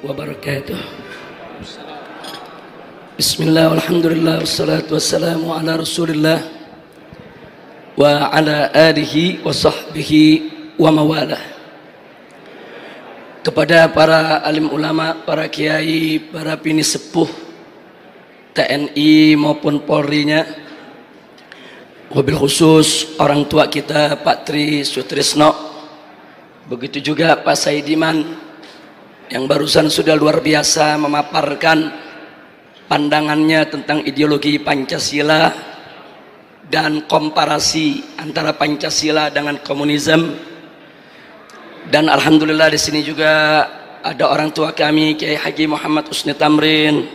wabarakatuh. Bismillah, alhamdulillah, wassalatu wassalamu ala rasulillah wa ala alihi wa sahbihi wa mawalah. Kepada para alim ulama, para kiai, para bini sepuh TNI maupun Polri-nya, wabil khusus orang tua kita Pak Tri Sutrisno, begitu juga Pak Saidiman yang barusan sudah luar biasa memaparkan pandangannya tentang ideologi Pancasila dan komparasi antara Pancasila dengan komunisme. Dan alhamdulillah di sini juga ada orang tua kami, Kiai Haji Muhammad Husni Tamrin,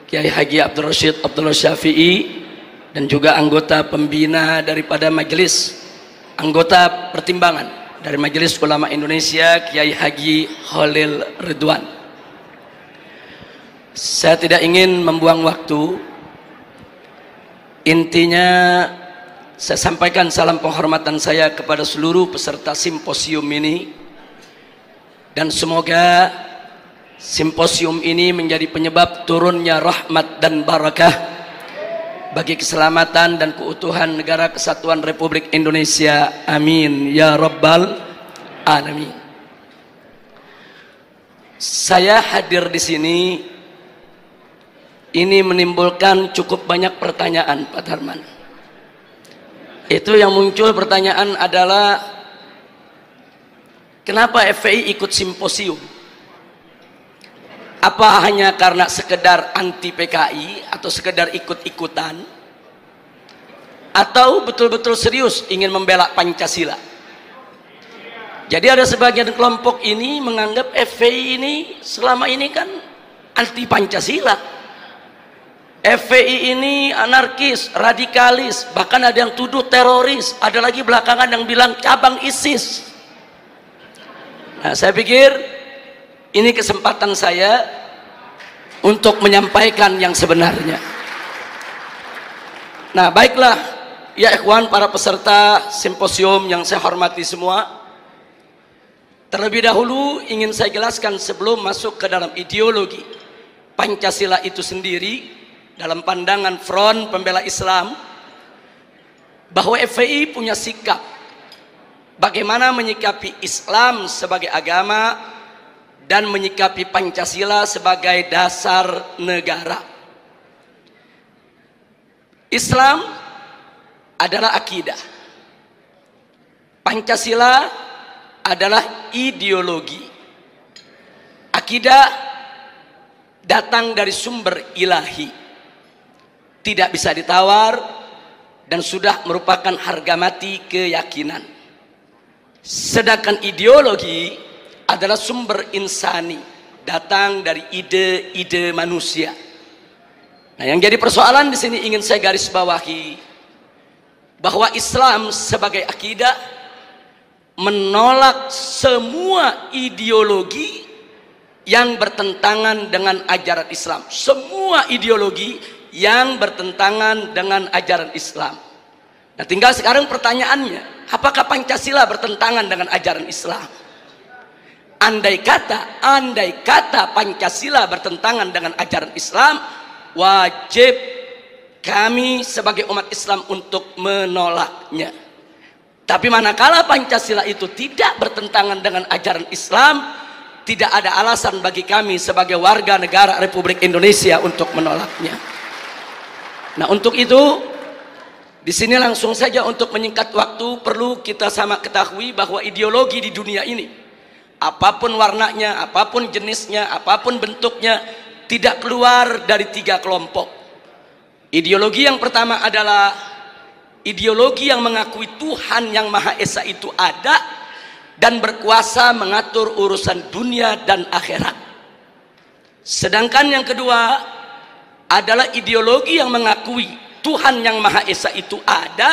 Kiai Haji Abdul Rashid Abdullah Syafi'i, dan juga anggota pembina daripada majelis, anggota pertimbangan dari Majelis Ulama Indonesia, Kiai Haji Khalil Ridwan. Saya tidak ingin membuang waktu. Intinya saya sampaikan salam penghormatan saya kepada seluruh peserta simposium ini, dan semoga simposium ini menjadi penyebab turunnya rahmat dan barakah bagi keselamatan dan keutuhan negara kesatuan Republik Indonesia. Amin ya rabbal alamin. Saya hadir di sini ini menimbulkan cukup banyak pertanyaan, Pak Darman. Itu yang muncul pertanyaan adalah, kenapa FPI ikut simposium? Apa hanya karena sekedar anti PKI atau sekedar ikut-ikutan? Atau betul-betul serius ingin membela Pancasila? Jadi ada sebagian kelompok ini menganggap FPI ini selama ini kan anti Pancasila. FPI ini anarkis, radikalis, bahkan ada yang tuduh teroris, ada lagi belakangan yang bilang cabang ISIS. Nah, saya pikir ini kesempatan saya untuk menyampaikan yang sebenarnya. Nah, baiklah ya ikhwan, para peserta simposium yang saya hormati semua. Terlebih dahulu ingin saya jelaskan sebelum masuk ke dalam ideologi Pancasila itu sendiri, dalam pandangan Front Pembela Islam, bahwa FPI punya sikap bagaimana menyikapi Islam sebagai agama dan menyikapi Pancasila sebagai dasar negara. Islam adalah akidah, Pancasila adalah ideologi. Akidah datang dari sumber ilahi, tidak bisa ditawar, dan sudah merupakan harga mati keyakinan. Sedangkan ideologi adalah sumber insani, datang dari ide-ide manusia. Nah, yang jadi persoalan di sini ingin saya garis bawahi, bahwa Islam sebagai akidah menolak semua ideologi yang bertentangan dengan ajaran Islam. Semua ideologi yang bertentangan dengan ajaran Islam. Nah, tinggal sekarang pertanyaannya, apakah Pancasila bertentangan dengan ajaran Islam? Andai kata Pancasila bertentangan dengan ajaran Islam, wajib kami sebagai umat Islam untuk menolaknya. Tapi manakala Pancasila itu tidak bertentangan dengan ajaran Islam, tidak ada alasan bagi kami sebagai warga negara Republik Indonesia untuk menolaknya. Nah, untuk itu di sini langsung saja untuk menyingkat waktu, perlu kita sama ketahui bahwa ideologi di dunia ini, apapun warnanya, apapun jenisnya, apapun bentuknya, tidak keluar dari tiga kelompok. Ideologi yang pertama adalah ideologi yang mengakui Tuhan yang Maha Esa itu ada dan berkuasa mengatur urusan dunia dan akhirat. Sedangkan yang kedua adalah ideologi yang mengakui Tuhan yang Maha Esa itu ada,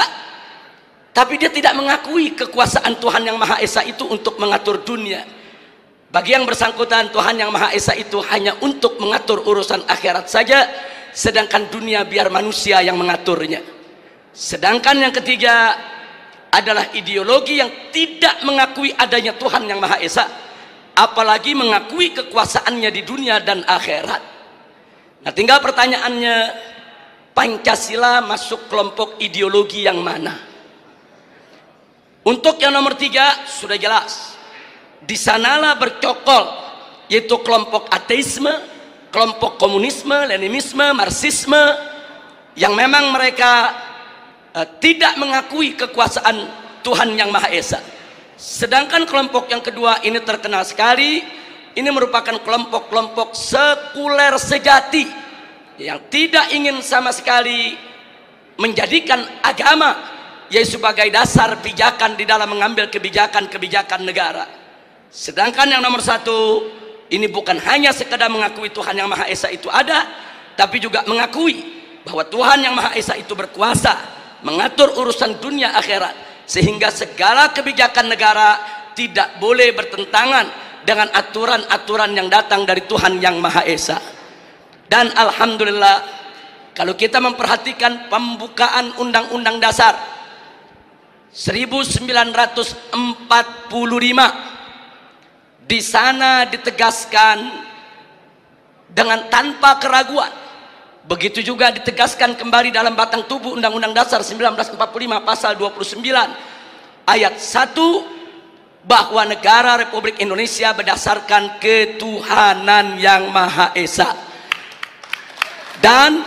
tapi dia tidak mengakui kekuasaan Tuhan yang Maha Esa itu untuk mengatur dunia. Bagi yang bersangkutan, Tuhan yang Maha Esa itu hanya untuk mengatur urusan akhirat saja, sedangkan dunia biar manusia yang mengaturnya. Sedangkan yang ketiga adalah ideologi yang tidak mengakui adanya Tuhan yang Maha Esa, apalagi mengakui kekuasaannya di dunia dan akhirat. Nah, tinggal pertanyaannya, Pancasila masuk kelompok ideologi yang mana? Untuk yang nomor 3 sudah jelas, di sanalah bercokol, yaitu kelompok ateisme, kelompok komunisme, leninisme, marxisme, yang memang mereka tidak mengakui kekuasaan Tuhan yang Maha Esa. Sedangkan kelompok yang kedua ini terkenal sekali, ini merupakan kelompok-kelompok sekuler sejati yang tidak ingin sama sekali menjadikan agama yaitu sebagai dasar pijakan di dalam mengambil kebijakan-kebijakan negara. Sedangkan yang nomor 1 ini bukan hanya sekedar mengakui Tuhan yang Maha Esa itu ada, tapi juga mengakui bahwa Tuhan yang Maha Esa itu berkuasa mengatur urusan dunia akhirat, sehingga segala kebijakan negara tidak boleh bertentangan dengan aturan-aturan yang datang dari Tuhan yang Maha Esa. Dan alhamdulillah, kalau kita memperhatikan pembukaan Undang-Undang Dasar 1945, di sana ditegaskan dengan tanpa keraguan. Begitu juga ditegaskan kembali dalam batang tubuh Undang-Undang Dasar 1945 pasal 29 ayat 1, bahwa negara Republik Indonesia berdasarkan ketuhanan yang Maha Esa. Dan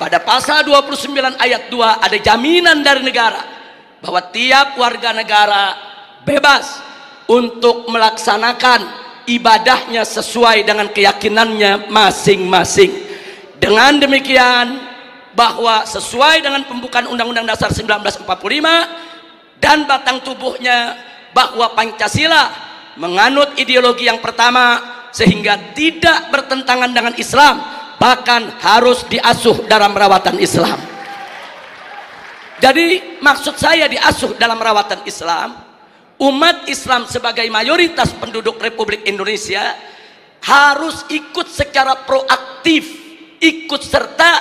pada pasal 29 ayat 2 ada jaminan dari negara bahwa tiap warga negara bebas untuk melaksanakan ibadahnya sesuai dengan keyakinannya masing-masing. Dengan demikian, bahwa sesuai dengan pembukaan Undang-Undang Dasar 1945 dan batang tubuhnya, bahwa Pancasila menganut ideologi yang pertama sehingga tidak bertentangan dengan Islam, bahkan harus diasuh dalam rawatan Islam. Jadi maksud saya diasuh dalam rawatan Islam, umat Islam sebagai mayoritas penduduk Republik Indonesia harus ikut secara proaktif, ikut serta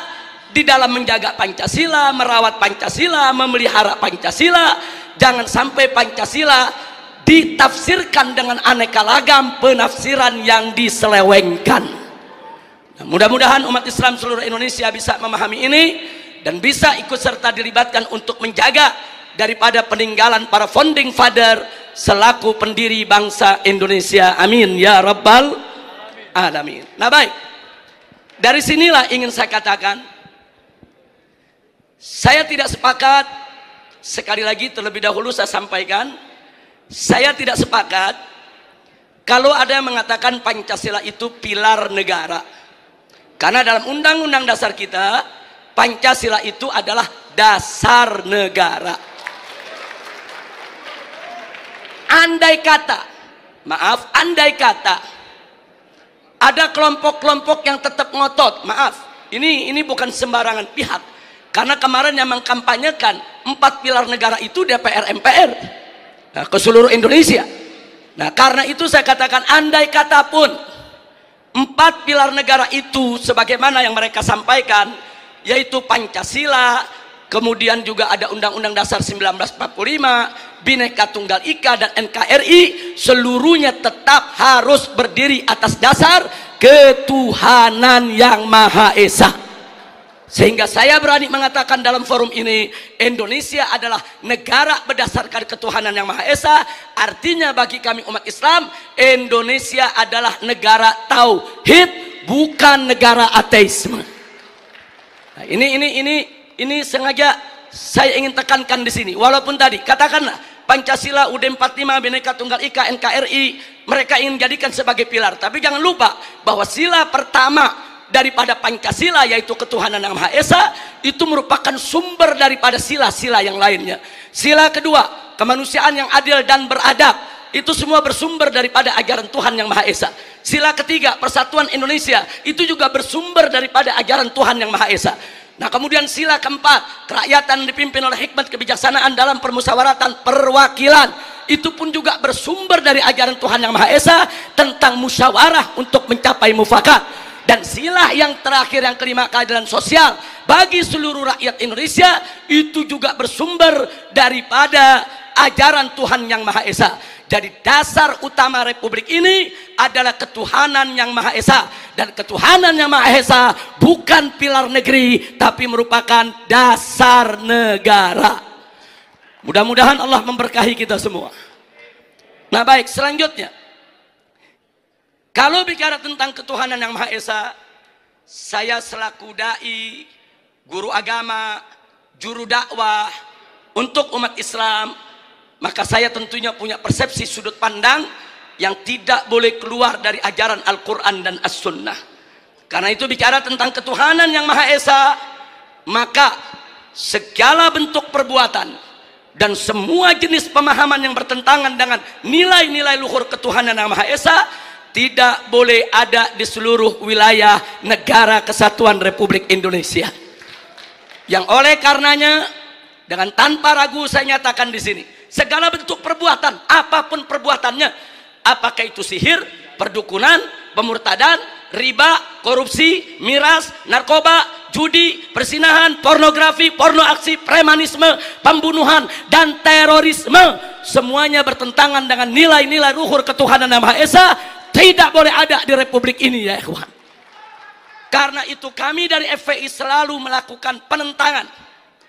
di dalam menjaga Pancasila, merawat Pancasila, memelihara Pancasila. Jangan sampai Pancasila ditafsirkan dengan aneka ragam penafsiran yang diselewengkan. Nah, mudah-mudahan umat Islam seluruh Indonesia bisa memahami ini dan bisa ikut serta dilibatkan untuk menjaga daripada peninggalan para founding father selaku pendiri bangsa Indonesia. Amin ya rabbal alamin. Nah, baik, dari sinilah ingin saya katakan, saya tidak sepakat. Sekali lagi terlebih dahulu saya sampaikan, saya tidak sepakat kalau ada yang mengatakan Pancasila itu pilar negara. Karena dalam Undang-Undang Dasar kita, Pancasila itu adalah dasar negara. Andai kata, maaf, andai kata ada kelompok-kelompok yang tetap ngotot, maaf, ini bukan sembarangan pihak. Karena kemarin yang mengkampanyekan 4 pilar negara itu DPR MPR, nah, ke seluruh Indonesia. Nah, karena itu saya katakan, andai kata pun 4 pilar negara itu sebagaimana yang mereka sampaikan, yaitu Pancasila, kemudian juga ada Undang-Undang Dasar 1945, Bhinneka Tunggal Ika, dan NKRI, seluruhnya tetap harus berdiri atas dasar ketuhanan yang Maha Esa. Sehingga saya berani mengatakan dalam forum ini, Indonesia adalah negara berdasarkan ketuhanan yang Maha Esa. Artinya bagi kami umat Islam, Indonesia adalah negara tauhid, bukan negara ateisme. Nah, ini sengaja saya ingin tekankan di sini. Walaupun tadi katakanlah Pancasila, UUD 45, Bhinneka Tunggal Ika, NKRI mereka ingin jadikan sebagai pilar, tapi jangan lupa bahwa sila pertama daripada Pancasila, yaitu ketuhanan yang Maha Esa, itu merupakan sumber daripada sila-sila yang lainnya. Sila kedua, kemanusiaan yang adil dan beradab, itu semua bersumber daripada ajaran Tuhan yang Maha Esa. Sila ketiga, persatuan Indonesia, itu juga bersumber daripada ajaran Tuhan yang Maha Esa. Nah, kemudian sila keempat, kerakyatan dipimpin oleh hikmat kebijaksanaan dalam permusyawaratan perwakilan, itu pun juga bersumber dari ajaran Tuhan yang Maha Esa tentang musyawarah untuk mencapai mufakat. Dan sila yang terakhir, yang kelima, keadilan sosial bagi seluruh rakyat Indonesia, itu juga bersumber daripada ajaran Tuhan yang Maha Esa. Jadi dasar utama republik ini adalah ketuhanan yang Maha Esa. Dan ketuhanan yang Maha Esa bukan pilar negeri, tapi merupakan dasar negara. Mudah-mudahan Allah memberkahi kita semua. Nah baik, selanjutnya, kalau bicara tentang ketuhanan yang Maha Esa, saya selaku dai, guru agama, juru dakwah untuk umat Islam, maka saya tentunya punya persepsi sudut pandang yang tidak boleh keluar dari ajaran Al-Quran dan As-Sunnah. Karena itu bicara tentang ketuhanan yang Maha Esa, maka segala bentuk perbuatan dan semua jenis pemahaman yang bertentangan dengan nilai-nilai luhur ketuhanan yang Maha Esa tidak boleh ada di seluruh wilayah negara kesatuan Republik Indonesia. Yang oleh karenanya, dengan tanpa ragu saya nyatakan di sini, segala bentuk perbuatan, apapun perbuatannya, apakah itu sihir, perdukunan, pemurtadan, riba, korupsi, miras, narkoba, judi, persinahan, pornografi, porno aksi, premanisme, pembunuhan, dan terorisme, semuanya bertentangan dengan nilai-nilai luhur ketuhanan yang Maha Esa, tidak boleh ada di Republik ini ya ikhwan. Karena itu kami dari FPI selalu melakukan penentangan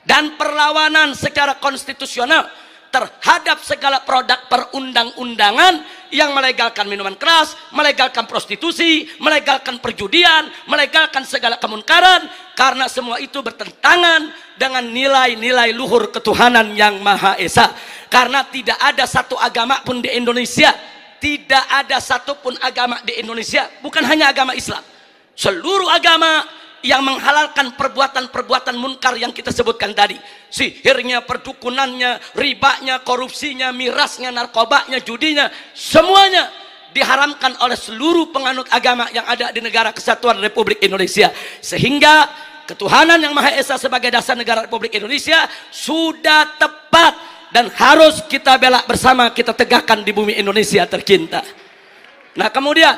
dan perlawanan secara konstitusional terhadap segala produk perundang-undangan yang melegalkan minuman keras, melegalkan prostitusi, melegalkan perjudian, melegalkan segala kemunkaran, karena semua itu bertentangan dengan nilai-nilai luhur ketuhanan yang Maha Esa. Karena tidak ada satu agama pun di Indonesia, tidak ada satupun agama di Indonesia, bukan hanya agama Islam, seluruh agama yang menghalalkan perbuatan-perbuatan munkar yang kita sebutkan tadi, sihirnya, perdukunannya, ribanya, korupsinya, mirasnya, narkobanya, judinya, semuanya diharamkan oleh seluruh penganut agama yang ada di negara kesatuan Republik Indonesia. Sehingga ketuhanan yang Maha Esa sebagai dasar negara Republik Indonesia sudah tepat dan harus kita bela bersama, kita tegakkan di bumi Indonesia tercinta. Nah kemudian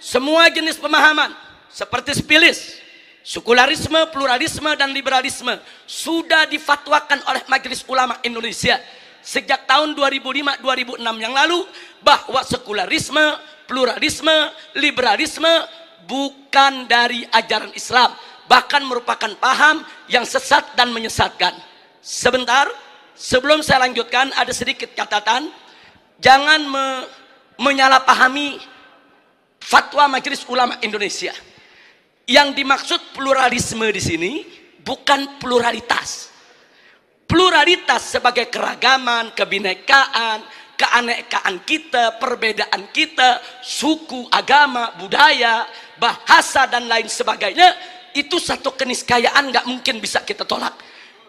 semua jenis pemahaman seperti spilis, sekularisme, pluralisme, dan liberalisme sudah difatwakan oleh Majelis Ulama Indonesia sejak tahun 2005-2006 yang lalu, bahwa sekularisme, pluralisme, liberalisme bukan dari ajaran Islam, bahkan merupakan paham yang sesat dan menyesatkan. Sebentar, sebelum saya lanjutkan, ada sedikit catatan. Jangan menyalahpahami fatwa Majelis Ulama Indonesia. Yang dimaksud pluralisme di sini bukan pluralitas. Pluralitas sebagai keragaman, kebinekaan, keanekaan kita, perbedaan kita, suku, agama, budaya, bahasa, dan lain sebagainya, itu satu keniscayaan, nggak mungkin bisa kita tolak.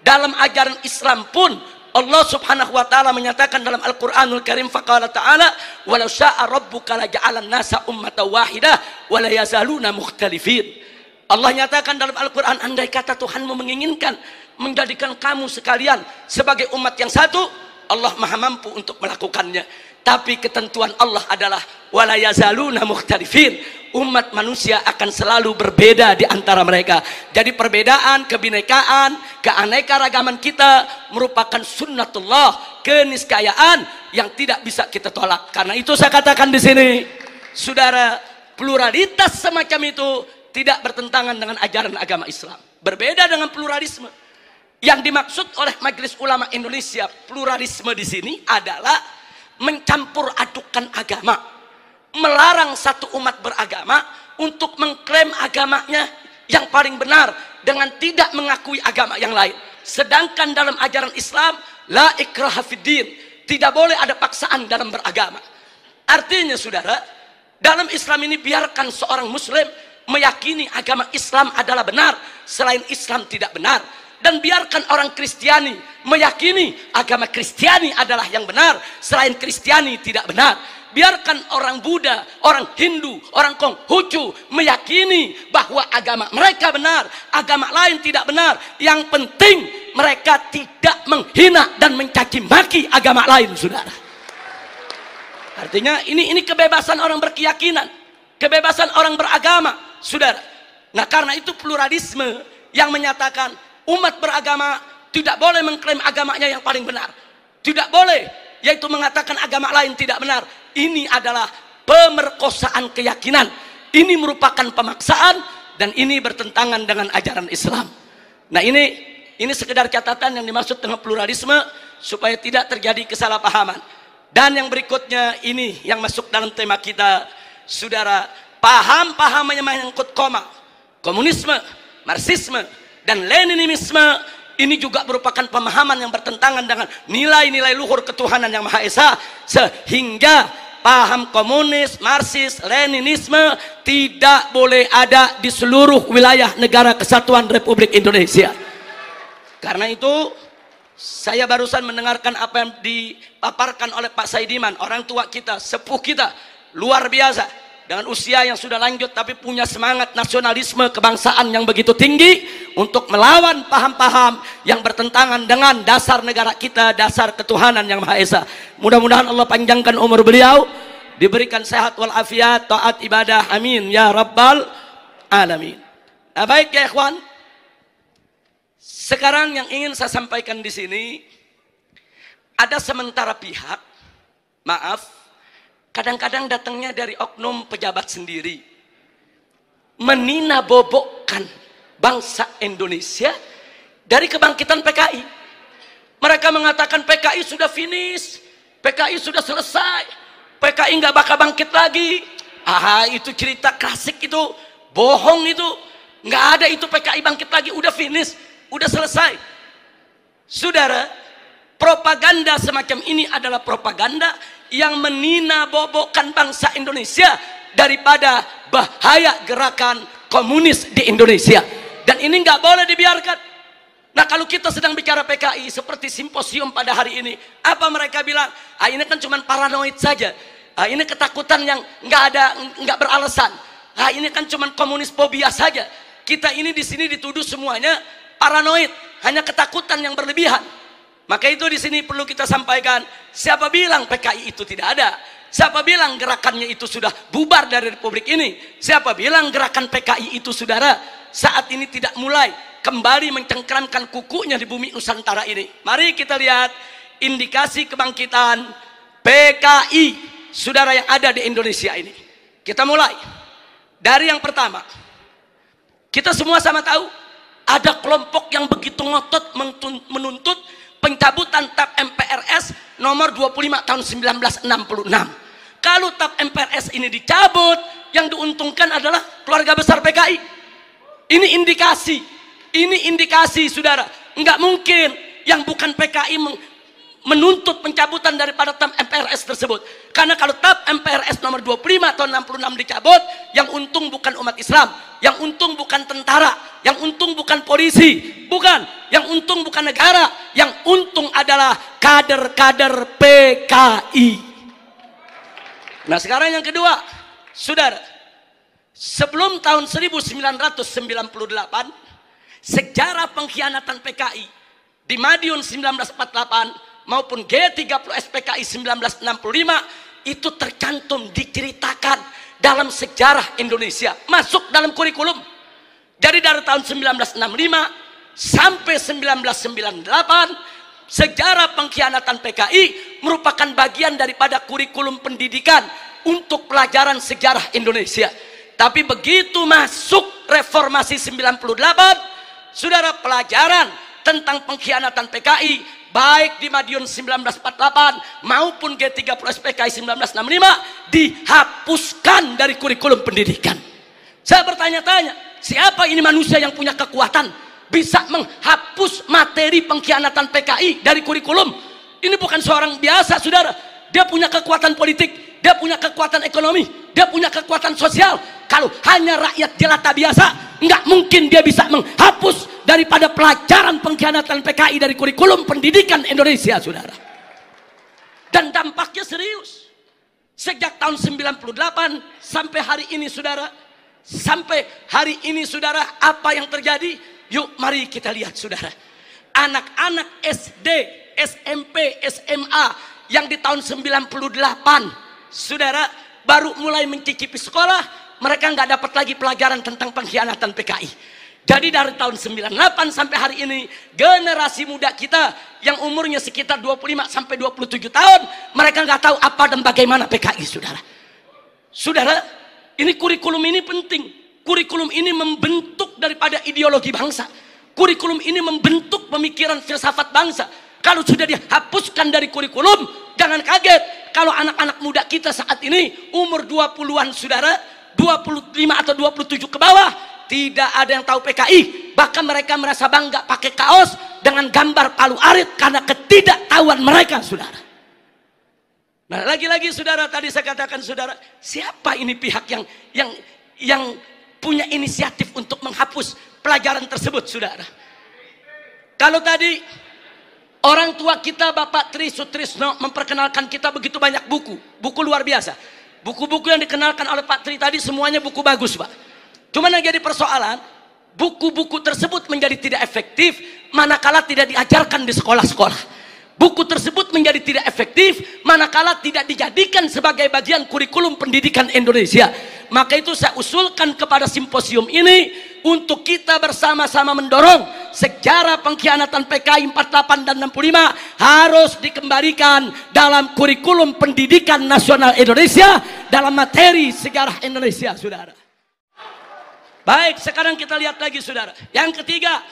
Dalam ajaran Islam pun Allah Subhanahu wa taala menyatakan dalam Al-Qur'anul Karim, faqala ta'ala walau syaa rabbuka laja'alan nasa ummatan wahidah wa la yazaluna mukhtalifin. Allah nyatakan dalam Al-Quran, andai kata Tuhanmu menginginkan menjadikan kamu sekalian sebagai umat yang satu, Allah maha mampu untuk melakukannya. Tapi ketentuan Allah adalah wala yazaluna mukhtalifin. Umat manusia akan selalu berbeda di antara mereka. Jadi perbedaan, kebinekaan, keanekaragaman kita merupakan sunnatullah, keniscayaan yang tidak bisa kita tolak. Karena itu saya katakan di sini, saudara, pluralitas semacam itu tidak bertentangan dengan ajaran agama Islam. Berbeda dengan pluralisme. Yang dimaksud oleh Majelis Ulama Indonesia, pluralisme di sini adalah mencampur adukan agama, melarang satu umat beragama untuk mengklaim agamanya yang paling benar dengan tidak mengakui agama yang lain. Sedangkan dalam ajaran Islam, la ikraha fiddin, tidak boleh ada paksaan dalam beragama. Artinya saudara, dalam Islam ini biarkan seorang muslim meyakini agama Islam adalah benar, selain Islam tidak benar. Dan biarkan orang Kristiani meyakini agama Kristiani adalah yang benar, selain Kristiani tidak benar. Biarkan orang Buddha, orang Hindu, orang Konghucu meyakini bahwa agama mereka benar, agama lain tidak benar. Yang penting mereka tidak menghina dan mencaci maki agama lain, saudara. Artinya ini kebebasan orang berkeyakinan, kebebasan orang beragama, saudara. Nah karena itu pluralisme yang menyatakan umat beragama tidak boleh mengklaim agamanya yang paling benar, tidak boleh yaitu mengatakan agama lain tidak benar. Ini adalah pemerkosaan keyakinan. Ini merupakan pemaksaan dan ini bertentangan dengan ajaran Islam. Nah, ini sekedar catatan yang dimaksud dengan pluralisme supaya tidak terjadi kesalahpahaman. Dan yang berikutnya ini yang masuk dalam tema kita, saudara, paham-paham yang menyangkut komunisme, marxisme, dan leninisme ini juga merupakan pemahaman yang bertentangan dengan nilai-nilai luhur ketuhanan yang Maha Esa, sehingga paham komunis, marxis, leninisme tidak boleh ada di seluruh wilayah negara kesatuan Republik Indonesia. Karena itu saya barusan mendengarkan apa yang dipaparkan oleh Pak Saidiman, orang tua kita, sepuh kita, luar biasa, dengan usia yang sudah lanjut tapi punya semangat nasionalisme kebangsaan yang begitu tinggi untuk melawan paham-paham yang bertentangan dengan dasar negara kita, dasar ketuhanan yang Maha Esa. Mudah-mudahan Allah panjangkan umur beliau, diberikan sehat walafiat, taat ibadah, amin ya rabbal alamin. Nah, baik ya ikhwan, sekarang yang ingin saya sampaikan di sini, ada sementara pihak, maaf, kadang-kadang datangnya dari oknum pejabat sendiri, menina-bobokkan bangsa Indonesia dari kebangkitan PKI. Mereka mengatakan PKI sudah finish, PKI sudah selesai, PKI nggak bakal bangkit lagi. Itu cerita klasik, itu bohong, itu nggak ada itu PKI bangkit lagi, udah finish, udah selesai. Saudara, propaganda semacam ini adalah propaganda yang menina-bobokkan bangsa Indonesia daripada bahaya gerakan komunis di Indonesia. Dan ini nggak boleh dibiarkan. Nah, kalau kita sedang bicara PKI seperti simposium pada hari ini, apa mereka bilang? Ini kan cuma paranoid saja. Ini ketakutan yang nggak beralasan. Ini kan cuma komunis fobia saja. Kita ini di sini dituduh semuanya paranoid, hanya ketakutan yang berlebihan. Maka itu di sini perlu kita sampaikan, siapa bilang PKI itu tidak ada? Siapa bilang gerakannya itu sudah bubar dari Republik ini? Siapa bilang gerakan PKI itu, saudara, saat ini tidak mulai kembali mencengkramkan kukunya di bumi Nusantara ini? Mari kita lihat indikasi kebangkitan PKI, saudara, yang ada di Indonesia ini. Kita mulai dari yang pertama. Kita semua sama tahu ada kelompok yang begitu ngotot menuntut pencabutan TAP MPRS nomor 25 tahun 1966. Kalau TAP MPRS ini dicabut, yang diuntungkan adalah keluarga besar PKI. Ini indikasi, saudara. Enggak mungkin yang bukan PKI menuntut pencabutan daripada TAP MPRS tersebut. Karena kalau TAP MPRS nomor 25 tahun 66 dicabut, yang untung bukan umat Islam, yang untung bukan tentara, yang untung bukan polisi, bukan, yang untung bukan negara, yang untung adalah kader-kader PKI. Nah, sekarang yang kedua, saudara, sebelum tahun 1998, sejarah pengkhianatan PKI di Madiun 1948 maupun G30S PKI 1965 itu tercantum, diceritakan dalam sejarah Indonesia, masuk dalam kurikulum. Jadi dari tahun 1965 sampai 1998, sejarah pengkhianatan PKI merupakan bagian daripada kurikulum pendidikan untuk pelajaran sejarah Indonesia. Tapi begitu masuk reformasi 98, saudara, pelajaran tentang pengkhianatan PKI baik di Madiun 1948 maupun G30S PKI 1965 dihapuskan dari kurikulum pendidikan. Saya bertanya-tanya, siapa ini manusia yang punya kekuatan bisa menghapus materi pengkhianatan PKI dari kurikulum? Ini bukan seorang biasa, saudara. Dia punya kekuatan politik, dia punya kekuatan ekonomi, dia punya kekuatan sosial. Kalau hanya rakyat jelata biasa, nggak mungkin dia bisa menghapus daripada pelajaran pengkhianatan PKI dari kurikulum pendidikan Indonesia, saudara. Dan dampaknya serius. Sejak tahun 98 sampai hari ini, saudara, apa yang terjadi? Yuk mari kita lihat, saudara. Anak-anak SD, SMP, SMA yang di tahun 98, saudara, baru mulai mencicipi sekolah, mereka nggak dapat lagi pelajaran tentang pengkhianatan PKI. Jadi dari tahun 98 sampai hari ini, generasi muda kita yang umurnya sekitar 25 sampai 27 tahun, mereka nggak tahu apa dan bagaimana PKI, saudara. Saudara, ini kurikulum ini penting. Kurikulum ini membentuk daripada ideologi bangsa. Kurikulum ini membentuk pemikiran filsafat bangsa. Kalau sudah dihapuskan dari kurikulum, jangan kaget kalau anak-anak muda kita saat ini umur 20-an, saudara, 25 atau 27 ke bawah, tidak ada yang tahu PKI. Bahkan mereka merasa bangga pakai kaos dengan gambar Palu Arit karena ketidaktahuan mereka, saudara. Nah, lagi-lagi saudara, tadi saya katakan saudara, siapa ini pihak yang punya inisiatif untuk menghapus pelajaran tersebut, saudara? Kalau tadi orang tua kita Bapak Tri Sutrisno memperkenalkan kita begitu banyak buku luar biasa. Buku-buku yang dikenalkan oleh Pak Tri tadi semuanya buku bagus, Pak. Cuman yang jadi persoalan, buku-buku tersebut menjadi tidak efektif manakala tidak diajarkan di sekolah-sekolah. Buku tersebut menjadi tidak efektif manakala tidak dijadikan sebagai bagian kurikulum pendidikan Indonesia. Maka itu saya usulkan kepada simposium ini untuk kita bersama-sama mendorong sejarah pengkhianatan PKI 48 dan 65 harus dikembalikan dalam kurikulum pendidikan nasional Indonesia dalam materi sejarah Indonesia, saudara. Baik, sekarang kita lihat lagi, saudara. Yang ketiga,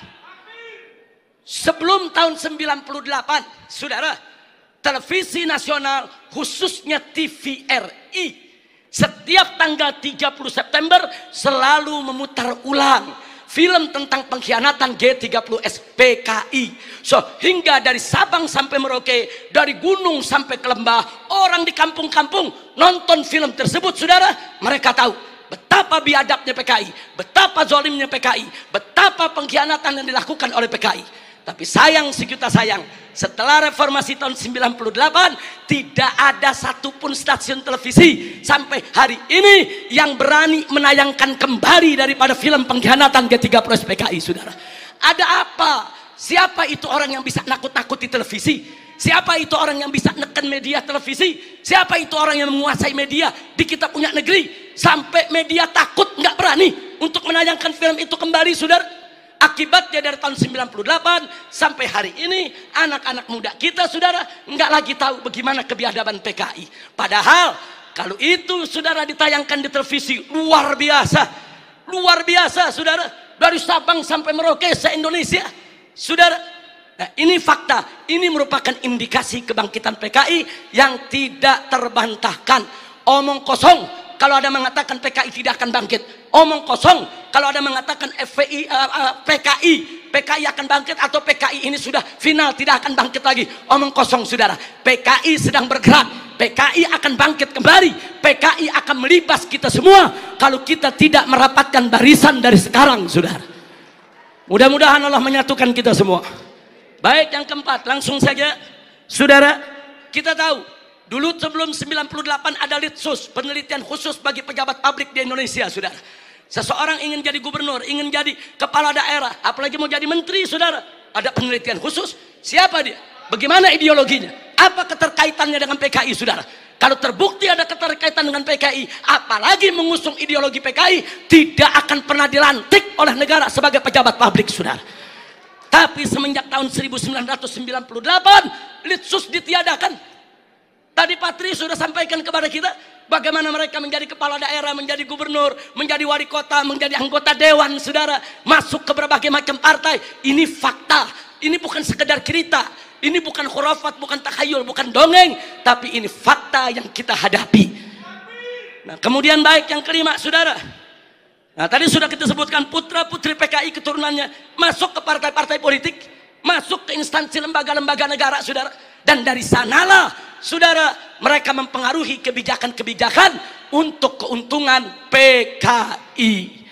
sebelum tahun 98, saudara, televisi nasional khususnya TVRI setiap tanggal 30 September selalu memutar ulang film tentang pengkhianatan G30S PKI. Hingga dari Sabang sampai Merauke, dari gunung sampai ke lembah, orang di kampung-kampung nonton film tersebut, saudara. Mereka tahu betapa biadabnya PKI, betapa zalimnya PKI, betapa pengkhianatan yang dilakukan oleh PKI. Tapi sayang sejuta sayang, setelah reformasi tahun 98 tidak ada satupun stasiun televisi sampai hari ini yang berani menayangkan kembali daripada film pengkhianatan G30S PKI, saudara. Ada apa? Siapa itu orang yang bisa nakut-nakuti televisi? Siapa itu orang yang bisa neken media televisi? Siapa itu orang yang menguasai media di kita punya negeri sampai media takut, nggak berani untuk menayangkan film itu kembali, saudara? Akibatnya dari tahun 98 sampai hari ini anak-anak muda kita, saudara, nggak lagi tahu bagaimana kebiadaban PKI. Padahal kalau itu, saudara, ditayangkan di televisi, luar biasa, saudara, dari Sabang sampai Merauke se-Indonesia, saudara. Nah, ini fakta, ini merupakan indikasi kebangkitan PKI yang tidak terbantahkan. Omong kosong kalau ada mengatakan PKI tidak akan bangkit. Omong kosong kalau ada mengatakan PKI akan bangkit atau PKI ini sudah final tidak akan bangkit lagi. Omong kosong, saudara. PKI sedang bergerak, PKI akan bangkit kembali, PKI akan melibas kita semua kalau kita tidak merapatkan barisan dari sekarang, saudara. Mudah-mudahan Allah menyatukan kita semua. Baik, yang keempat, langsung saja, saudara. Kita tahu dulu sebelum 98 ada Litsus, penelitian khusus bagi pejabat publik di Indonesia, saudara. Seseorang ingin jadi gubernur, ingin jadi kepala daerah, apalagi mau jadi menteri, saudara, ada penelitian khusus. Siapa dia? Bagaimana ideologinya? Apa keterkaitannya dengan PKI, saudara? Kalau terbukti ada keterkaitan dengan PKI, apalagi mengusung ideologi PKI, tidak akan pernah dilantik oleh negara sebagai pejabat publik, saudara. Tapi semenjak tahun 1998 Litsus ditiadakan. Tadi Pak Tri sudah sampaikan kepada kita bagaimana mereka menjadi kepala daerah, menjadi gubernur, menjadi wali kota, menjadi anggota dewan, saudara, masuk ke berbagai macam partai. Ini fakta, ini bukan sekedar cerita, ini bukan khurafat, bukan takhayul, bukan dongeng, tapi ini fakta yang kita hadapi. Nah, kemudian baik, yang kelima, saudara. Nah, tadi sudah kita sebutkan putra-putri PKI keturunannya masuk ke partai-partai politik, masuk ke instansi lembaga-lembaga negara, saudara. Dan dari sanalah, saudara, mereka mempengaruhi kebijakan-kebijakan untuk keuntungan PKI.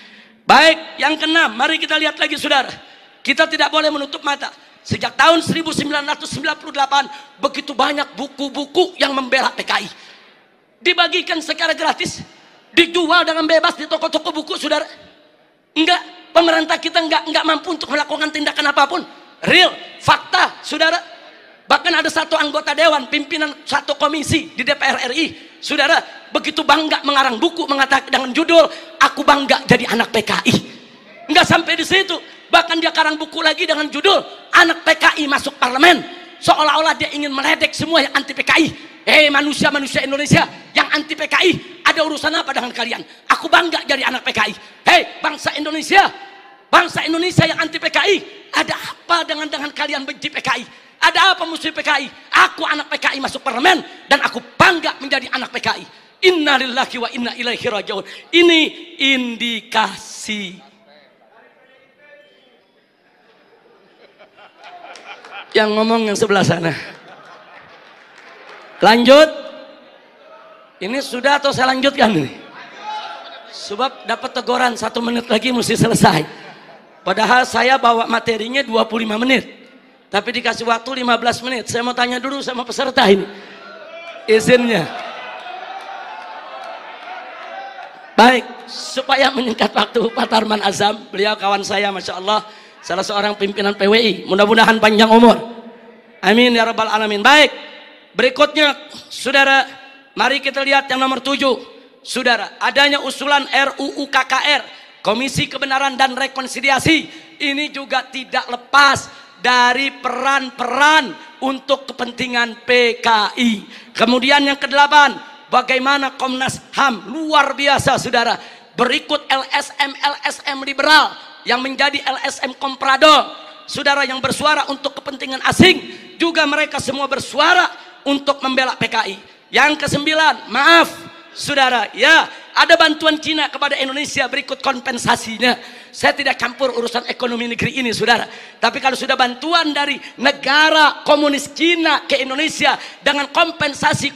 Baik, yang keenam, mari kita lihat lagi, saudara. Kita tidak boleh menutup mata. Sejak tahun 1998 begitu banyak buku-buku yang membela PKI. Dibagikan secara gratis, dijual dengan bebas di toko-toko buku, saudara. Enggak, pemerintah kita enggak mampu untuk melakukan tindakan apapun. Real, fakta, saudara. Bahkan ada satu anggota dewan, pimpinan satu komisi di DPR RI, saudara, begitu bangga mengarang buku mengatakan dengan judul "Aku bangga jadi anak PKI". Nggak sampai di situ, bahkan dia karang buku lagi dengan judul Anak PKI Masuk Parlemen, seolah-olah dia ingin meledek semua yang anti PKI. Manusia-manusia Indonesia yang anti PKI, ada urusan apa dengan kalian? Aku bangga jadi anak PKI. Bangsa Indonesia yang anti PKI, ada apa dengan kalian benci PKI? Ada apa musuh PKI? Aku anak PKI masuk parlemen dan aku bangga menjadi anak PKI. Innalillahi wa inna ilaihi rajiun. Ini indikasi. Yang ngomong yang sebelah sana. Lanjut. Ini sudah atau saya lanjutkan ini? Sebab dapat teguran 1 menit lagi mesti selesai. Padahal saya bawa materinya 25 menit. Tapi dikasih waktu 15 menit. Saya mau tanya dulu sama peserta ini. Izinnya. Baik, supaya menyingkat waktu, Pak Tarman Azam, beliau kawan saya, Masya Allah, salah seorang pimpinan PWI, mudah-mudahan panjang umur, amin ya rabbal alamin. Baik, berikutnya saudara, mari kita lihat yang nomor 7. Saudara, adanya usulan RUU KKR, Komisi Kebenaran dan Rekonsiliasi, ini juga tidak lepas dari peran-peran untuk kepentingan PKI. Kemudian yang ke-8, bagaimana Komnas HAM, luar biasa saudara, berikut LSM liberal yang menjadi LSM komprador, saudara, yang bersuara untuk kepentingan asing, juga mereka semua bersuara untuk membela PKI. Yang ke-9, maaf saudara, ya ada bantuan Cina kepada Indonesia, berikut kompensasinya. Saya tidak campur urusan ekonomi negeri ini saudara, tapi kalau sudah bantuan dari negara komunis Cina ke Indonesia dengan kompensasi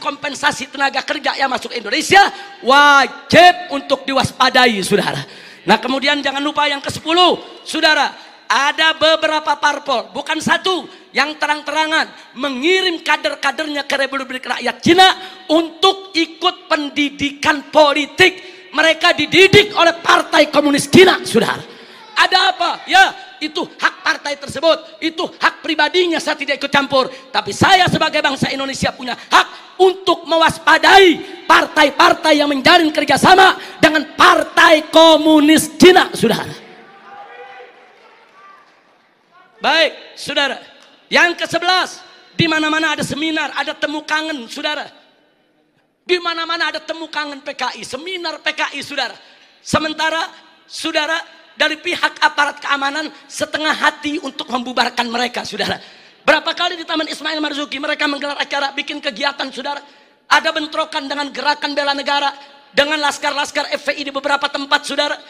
tenaga kerja yang masuk Indonesia, wajib untuk diwaspadai saudara. Nah kemudian jangan lupa yang ke-10 saudara, ada beberapa parpol, bukan satu, yang terang-terangan mengirim kader-kadernya ke Republik Rakyat Cina untuk ikut pendidikan politik. Mereka dididik oleh Partai Komunis Cina, saudara. Ada apa? Ya, itu hak partai tersebut, itu hak pribadinya, saya tidak ikut campur. Tapi saya sebagai bangsa Indonesia punya hak untuk mewaspadai partai-partai yang menjalin kerjasama dengan Partai Komunis Cina, saudara. Baik, saudara. Yang ke-11, di mana-mana ada seminar, ada temu kangen, saudara. Di mana-mana ada temu kangen PKI, seminar PKI, saudara. Sementara, saudara, dari pihak aparat keamanan setengah hati untuk membubarkan mereka, saudara. Berapa kali di Taman Ismail Marzuki mereka menggelar acara, bikin kegiatan, saudara. Ada bentrokan dengan gerakan bela negara, dengan laskar-laskar FPI di beberapa tempat, saudara.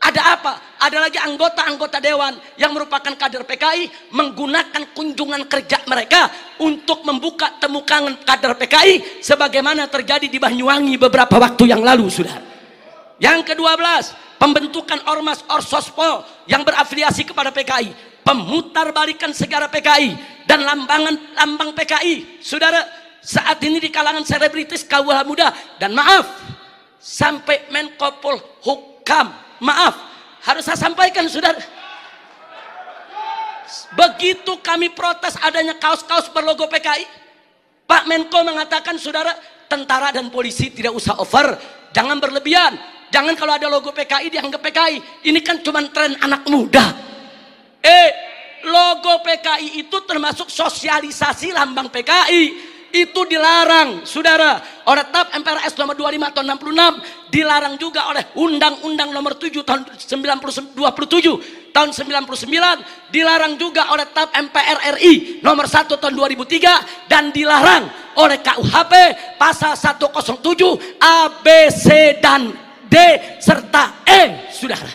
Ada apa? Ada lagi anggota-anggota dewan yang merupakan kader PKI menggunakan kunjungan kerja mereka untuk membuka temu kangen kader PKI sebagaimana terjadi di Banyuwangi beberapa waktu yang lalu, saudara. Yang ke-12, pembentukan Ormas Orsospol yang berafiliasi kepada PKI, pemutarbalikan segara PKI dan lambang PKI, saudara. Saat ini di kalangan selebritis kaum muda, dan maaf, sampai Menko Polhukam, maaf, harus saya sampaikan, saudara. Begitu kami protes adanya kaos-kaos berlogo PKI, Pak Menko mengatakan, saudara, tentara dan polisi tidak usah over, jangan berlebihan, jangan kalau ada logo PKI dianggap PKI. Ini kan cuma tren anak muda. Logo PKI itu termasuk sosialisasi lambang PKI. Itu dilarang, saudara, oleh TAP MPRS nomor 25 tahun 66, dilarang juga oleh Undang-Undang nomor 7 tahun 27 tahun 99, dilarang juga oleh TAP MPR RI nomor 1 tahun 2003, dan dilarang oleh KUHP pasal 107 A, B, C, dan D serta E, saudara.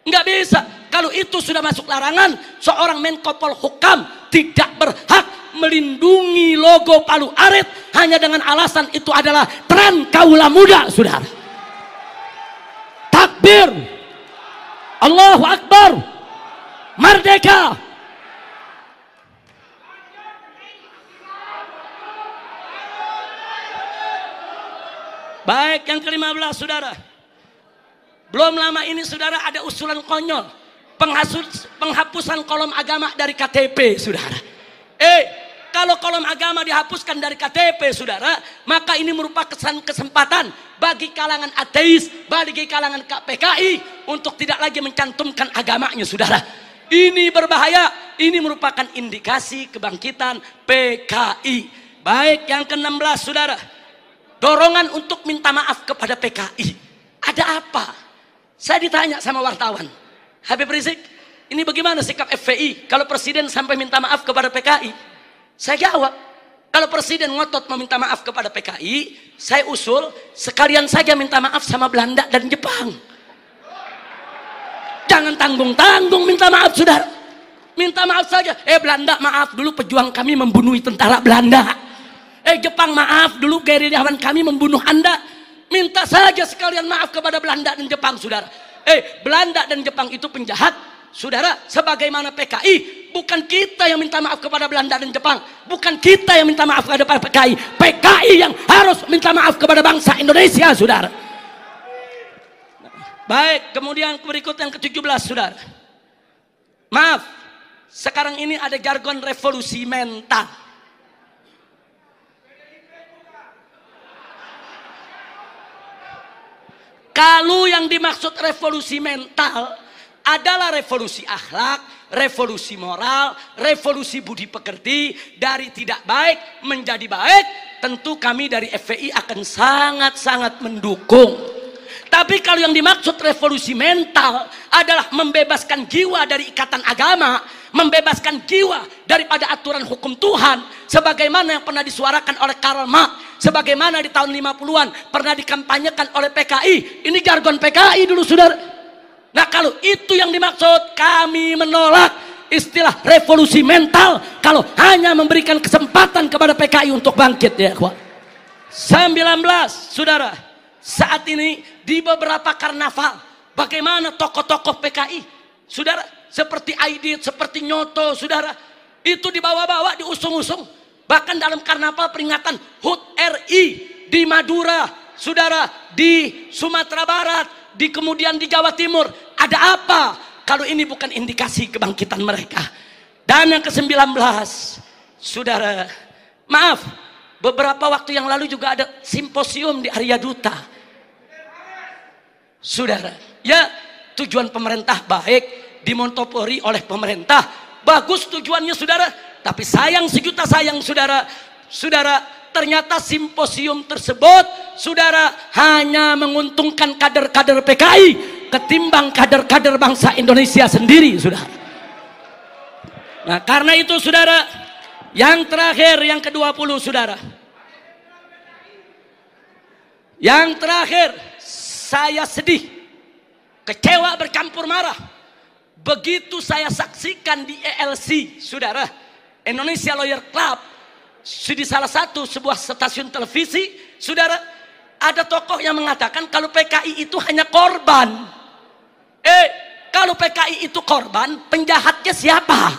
Nggak bisa. Kalau itu sudah masuk larangan, seorang Menko Polhukam tidak berhak melindungi logo Palu Arit hanya dengan alasan itu adalah tren kaula muda, saudara. Takbir, Allahu Akbar, merdeka. Baik, yang ke-15, saudara. Belum lama ini, saudara, ada usulan konyol penghapusan kolom agama dari KTP, saudara. kalau kolom agama dihapuskan dari KTP, saudara, maka ini merupakan kesempatan bagi kalangan ateis, bagi kalangan PKI untuk tidak lagi mencantumkan agamanya, saudara. Ini berbahaya. Ini merupakan indikasi kebangkitan PKI. Baik, yang ke-16, saudara. Dorongan untuk minta maaf kepada PKI. Ada apa? Saya ditanya sama wartawan, Habib Rizik, ini bagaimana sikap FPI kalau presiden sampai minta maaf kepada PKI? Saya jawab, kalau presiden ngotot meminta maaf kepada PKI, saya usul sekalian saja minta maaf sama Belanda dan Jepang. Jangan tanggung-tanggung minta maaf, saudara. Minta maaf saja. Belanda, maaf dulu pejuang kami membunuh tentara Belanda. Jepang, maaf dulu gerilyawan kami membunuh Anda. Minta saja sekalian maaf kepada Belanda dan Jepang, saudara. Belanda dan Jepang itu penjahat, saudara. Sebagaimana PKI, bukan kita yang minta maaf kepada Belanda dan Jepang, bukan kita yang minta maaf kepada PKI. PKI yang harus minta maaf kepada bangsa Indonesia, saudara. Baik, kemudian berikut yang ke-17, saudara. Maaf, sekarang ini ada jargon revolusi mental. Kalau yang dimaksud revolusi mental adalah revolusi akhlak, revolusi moral, revolusi budi pekerti, dari tidak baik menjadi baik, tentu kami dari FPI akan sangat-sangat mendukung. Tapi kalau yang dimaksud revolusi mental adalah membebaskan jiwa dari ikatan agama, membebaskan jiwa daripada aturan hukum Tuhan, sebagaimana yang pernah disuarakan oleh Karl Marx, sebagaimana di tahun 50-an pernah dikampanyekan oleh PKI. Ini jargon PKI dulu, saudara. Nah, kalau itu yang dimaksud, kami menolak istilah revolusi mental kalau hanya memberikan kesempatan kepada PKI untuk bangkit, ya kawan. 19, saudara, saat ini di beberapa karnaval, bagaimana tokoh-tokoh PKI, saudara, seperti Aidit, seperti Nyoto, saudara, itu dibawa-bawa, diusung-usung. Bahkan dalam karnaval peringatan HUT RI di Madura, saudara, di Sumatera Barat, kemudian di Jawa Timur. Ada apa kalau ini bukan indikasi kebangkitan mereka? Dan yang ke-19, saudara, maaf, beberapa waktu yang lalu juga ada simposium di Arya Duta, saudara. Ya, tujuan pemerintah baik, dimonopoli oleh pemerintah, bagus tujuannya, saudara. Tapi sayang sejuta sayang, saudara, ternyata simposium tersebut, saudara, hanya menguntungkan kader-kader PKI ketimbang kader-kader bangsa Indonesia sendiri, saudara. Nah, karena itu, saudara, yang terakhir, yang ke-20, saudara. Yang terakhir, saya sedih, kecewa bercampur marah begitu saya saksikan di ELC, saudara, Indonesia Lawyer Club, di salah satu sebuah stasiun televisi, saudara, ada tokoh yang mengatakan kalau PKI itu hanya korban. Kalau PKI itu korban, penjahatnya siapa?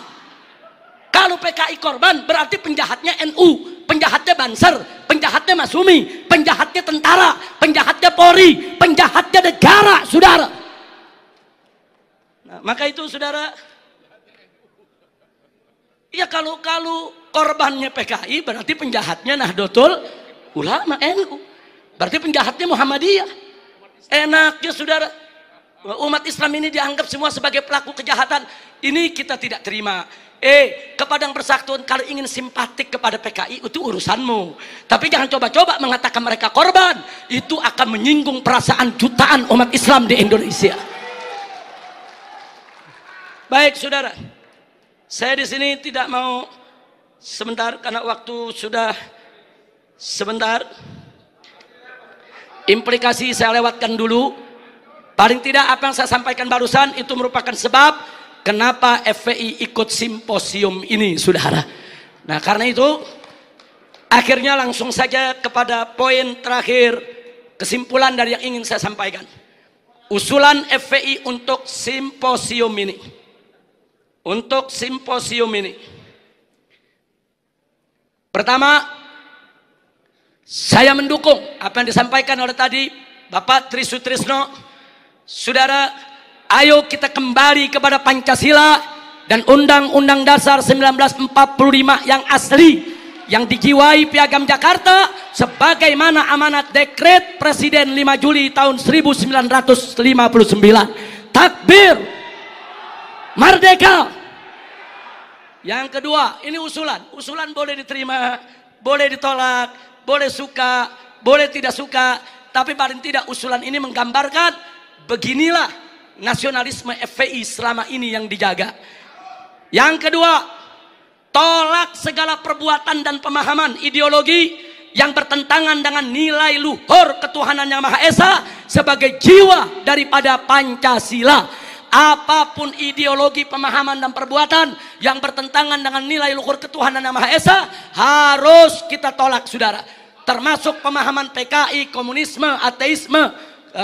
Kalau PKI korban, berarti penjahatnya NU, penjahatnya Banser, penjahatnya Masumi, penjahatnya tentara, penjahatnya Polri, penjahatnya negara, saudara. Nah, maka itu, saudara, ya kalau korbannya PKI, berarti penjahatnya Nahdlatul Ulama NU, berarti penjahatnya Muhammadiyah. Enaknya, saudara, umat Islam ini dianggap semua sebagai pelaku kejahatan. Ini kita tidak terima. Kepada yang bersangkutan, kalau ingin simpatik kepada PKI, itu urusanmu. Tapi jangan coba-coba mengatakan mereka korban. Itu akan menyinggung perasaan jutaan umat Islam di Indonesia. Baik, saudara, saya di sini tidak mau sebentar karena waktu sudah sebentar. Implikasi saya lewatkan dulu. Paling tidak apa yang saya sampaikan barusan itu merupakan sebab kenapa FPI ikut simposium ini, saudara. Nah, karena itu akhirnya langsung saja kepada poin terakhir, kesimpulan dari yang ingin saya sampaikan. Usulan FPI untuk simposium ini. Untuk simposium ini, pertama, saya mendukung apa yang disampaikan oleh tadi Bapak Tri Sutrisno. Saudara, ayo kita kembali kepada Pancasila, dan Undang-Undang Dasar 1945 yang asli, yang dijiwai Piagam Jakarta sebagaimana amanat dekret Presiden 5 Juli tahun 1959. Takbir, merdeka. Yang kedua, ini usulan boleh diterima, boleh ditolak, boleh suka, boleh tidak suka, tapi paling tidak usulan ini menggambarkan beginilah nasionalisme FPI selama ini yang dijaga. Yang kedua, tolak segala perbuatan dan pemahaman ideologi yang bertentangan dengan nilai luhur ketuhanan Yang Maha Esa sebagai jiwa daripada Pancasila. Apapun ideologi, pemahaman dan perbuatan yang bertentangan dengan nilai luhur ketuhanan Yang Maha Esa harus kita tolak, saudara. Termasuk pemahaman PKI, komunisme, ateisme,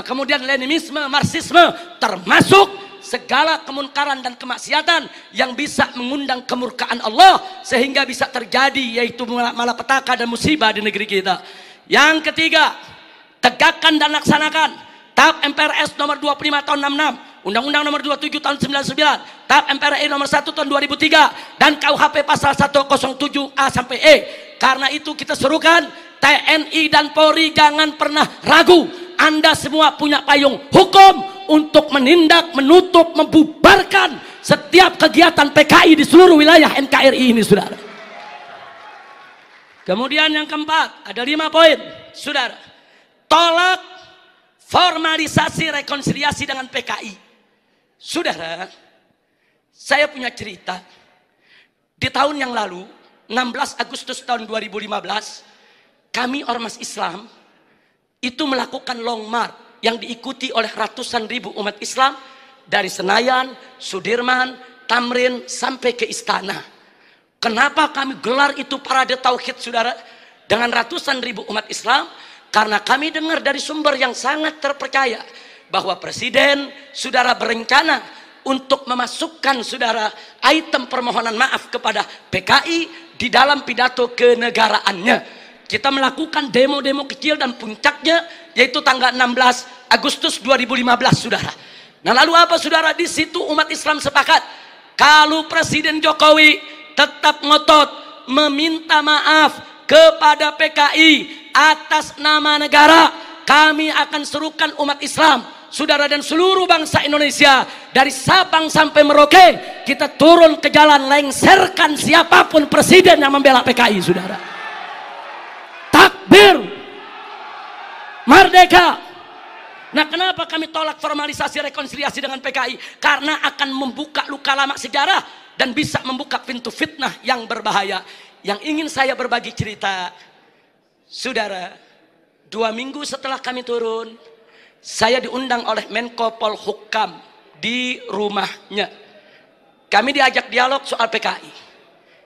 kemudian Leninisme, Marxisme, termasuk segala kemunkaran dan kemaksiatan yang bisa mengundang kemurkaan Allah sehingga bisa terjadi, yaitu malapetaka dan musibah di negeri kita. Yang ketiga, tegakkan dan laksanakan TAP MPRS nomor 25 tahun 66, Undang-Undang nomor 27 tahun 99, TAP MPRI nomor 1 tahun 2003, dan KUHP pasal 107A sampai E. Karena itu kita serukan TNI dan Polri jangan pernah ragu. Anda semua punya payung hukum untuk menindak, menutup, membubarkan setiap kegiatan PKI di seluruh wilayah NKRI ini, saudara. Kemudian yang keempat, ada 5 poin, saudara. Tolak formalisasi rekonsiliasi dengan PKI. Saudara, saya punya cerita. Di tahun yang lalu, 16 Agustus tahun 2015, kami Ormas Islam itu melakukan long march yang diikuti oleh ratusan ribu umat Islam dari Senayan, Sudirman, Tamrin sampai ke Istana. Kenapa kami gelar itu parade tauhid, saudara, dengan ratusan ribu umat Islam? Karena kami dengar dari sumber yang sangat terpercaya bahwa Presiden, saudara, berencana untuk memasukkan, saudara, item permohonan maaf kepada PKI di dalam pidato kenegaraannya. Kita melakukan demo-demo kecil dan puncaknya yaitu tanggal 16 Agustus 2015, saudara. Nah, lalu apa, saudara? Di situ umat Islam sepakat kalau Presiden Jokowi tetap ngotot meminta maaf kepada PKI atas nama negara, kami akan serukan umat Islam, saudara, dan seluruh bangsa Indonesia dari Sabang sampai Merauke, kita turun ke jalan lengserkan siapapun presiden yang membela PKI, saudara. Takbir, merdeka. Nah, kenapa kami tolak formalisasi rekonsiliasi dengan PKI? Karena akan membuka luka lama sejarah dan bisa membuka pintu fitnah yang berbahaya. Yang ingin saya berbagi cerita, saudara, 2 minggu setelah kami turun, saya diundang oleh Menko Polhukam di rumahnya. Kami diajak dialog soal PKI.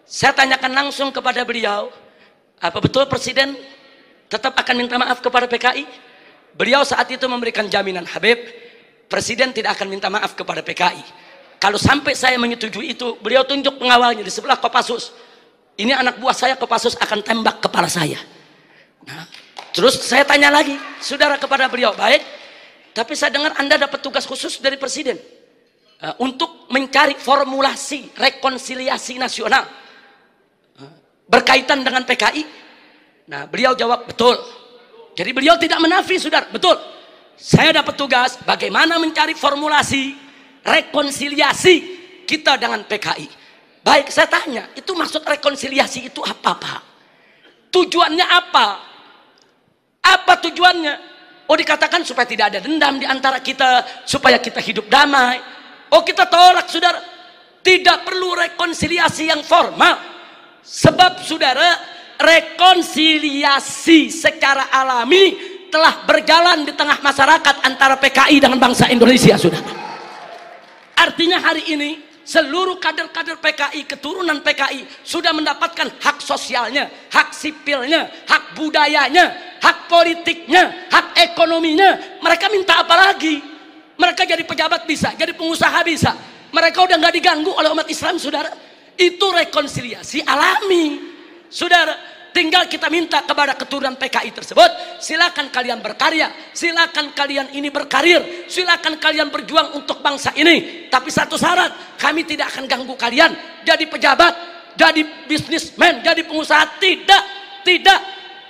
Saya tanyakan langsung kepada beliau, apa betul Presiden tetap akan minta maaf kepada PKI? Beliau saat itu memberikan jaminan, Habib, Presiden tidak akan minta maaf kepada PKI. Kalau sampai saya menyetujui itu, beliau tunjuk pengawalnya di sebelah Kopassus. Ini anak buah saya, Kopassus akan tembak kepala saya. Nah, terus saya tanya lagi, saudara, kepada beliau, baik, tapi saya dengar Anda dapat tugas khusus dari Presiden untuk mencari formulasi rekonsiliasi nasional berkaitan dengan PKI. Nah, beliau jawab, betul. Jadi beliau tidak menafi, saudara, betul. Saya dapat tugas bagaimana mencari formulasi rekonsiliasi kita dengan PKI. Baik, saya tanya, itu maksud rekonsiliasi itu apa, Pak? Tujuannya apa? Apa tujuannya? Oh, dikatakan supaya tidak ada dendam di antara kita, supaya kita hidup damai. Oh, kita tolak, saudara. Tidak perlu rekonsiliasi yang formal. Sebab, saudara, rekonsiliasi secara alami telah berjalan di tengah masyarakat antara PKI dengan bangsa Indonesia, saudara. Artinya hari ini seluruh kader-kader PKI, keturunan PKI sudah mendapatkan hak sosialnya, hak sipilnya, hak budayanya, hak politiknya, hak ekonominya. Mereka minta apa lagi? Mereka jadi pejabat bisa, jadi pengusaha bisa. Mereka udah nggak diganggu oleh umat Islam, saudara. Itu rekonsiliasi alami, saudara. Tinggal kita minta kepada keturunan PKI tersebut silakan kalian berkarya, silakan kalian ini berkarir, silakan kalian berjuang untuk bangsa ini. Tapi satu syarat, kami tidak akan ganggu kalian jadi pejabat, jadi bisnismen, jadi pengusaha. Tidak.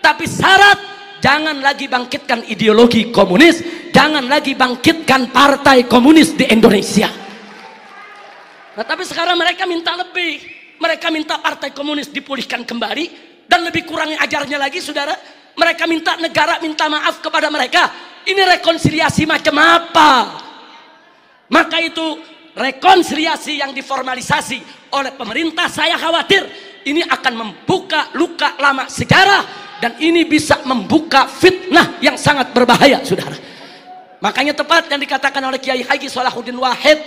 Tapi syarat, jangan lagi bangkitkan ideologi komunis, jangan lagi bangkitkan partai komunis di Indonesia. Nah, tapi sekarang mereka minta lebih. Mereka minta partai komunis dipulihkan kembali, dan lebih kurangnya ajarnya lagi, saudara. Mereka minta negara minta maaf kepada mereka. Ini rekonsiliasi macam apa? Maka itu rekonsiliasi yang diformalisasi oleh pemerintah, saya khawatir ini akan membuka luka lama sejarah, dan ini bisa membuka fitnah yang sangat berbahaya, saudara. Makanya tepat yang dikatakan oleh Kiai Haji Salahuddin Wahid,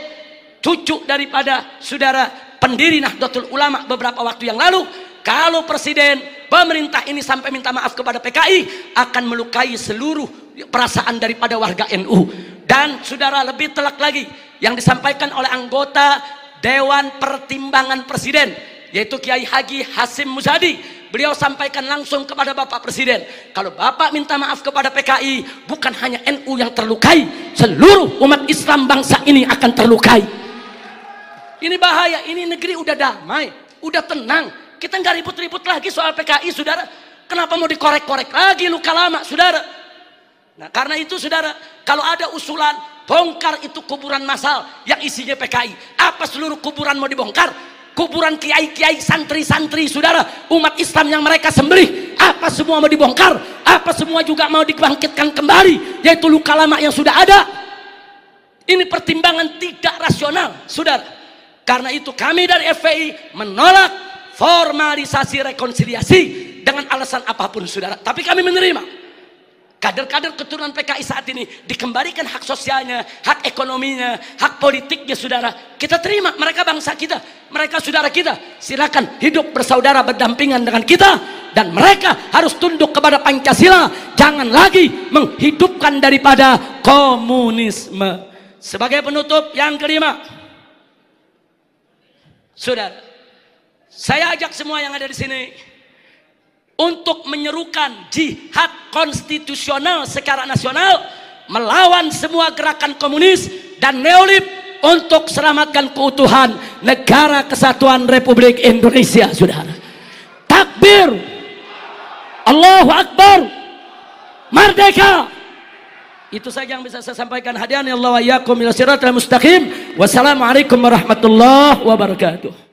cucu daripada saudara pendiri Nahdlatul Ulama beberapa waktu yang lalu, kalau presiden pemerintah ini sampai minta maaf kepada PKI, akan melukai seluruh perasaan daripada warga NU. Dan saudara, lebih telak lagi yang disampaikan oleh anggota Dewan Pertimbangan Presiden, yaitu Kiai Haji Hasyim Muzadi. Beliau sampaikan langsung kepada Bapak Presiden, kalau Bapak minta maaf kepada PKI, bukan hanya NU yang terlukai, seluruh umat Islam bangsa ini akan terlukai. Ini bahaya, ini negeri udah damai, udah tenang. Kita nggak ribut-ribut lagi soal PKI, saudara. Kenapa mau dikorek-korek lagi luka lama, saudara? Nah, karena itu, saudara, kalau ada usulan bongkar itu kuburan massal yang isinya PKI, apa seluruh kuburan mau dibongkar? Kuburan kiai-kiai, santri-santri, saudara, umat Islam yang mereka sembelih, apa semua mau dibongkar? Apa semua juga mau dibangkitkan kembali, yaitu luka lama yang sudah ada? Ini pertimbangan tidak rasional, saudara. Karena itu kami dari FPI menolak formalisasi rekonsiliasi dengan alasan apapun, saudara. Tapi kami menerima kader-kader keturunan PKI saat ini dikembalikan hak sosialnya, hak ekonominya, hak politiknya, saudara. Kita terima, mereka bangsa kita, mereka saudara kita. Silakan hidup bersaudara berdampingan dengan kita, dan mereka harus tunduk kepada Pancasila. Jangan lagi menghidupkan daripada komunisme. Sebagai penutup yang kelima, saudara, saya ajak semua yang ada di sini untuk menyerukan jihad konstitusional secara nasional melawan semua gerakan komunis dan neolib untuk selamatkan keutuhan negara kesatuan Republik Indonesia, saudara. Takbir, Allahu Akbar, merdeka. Itu saja yang bisa saya sampaikan. Hadiahnya Allah wa iyyakum ila siratal mustaqim. Wassalamualaikum warahmatullahi wabarakatuh.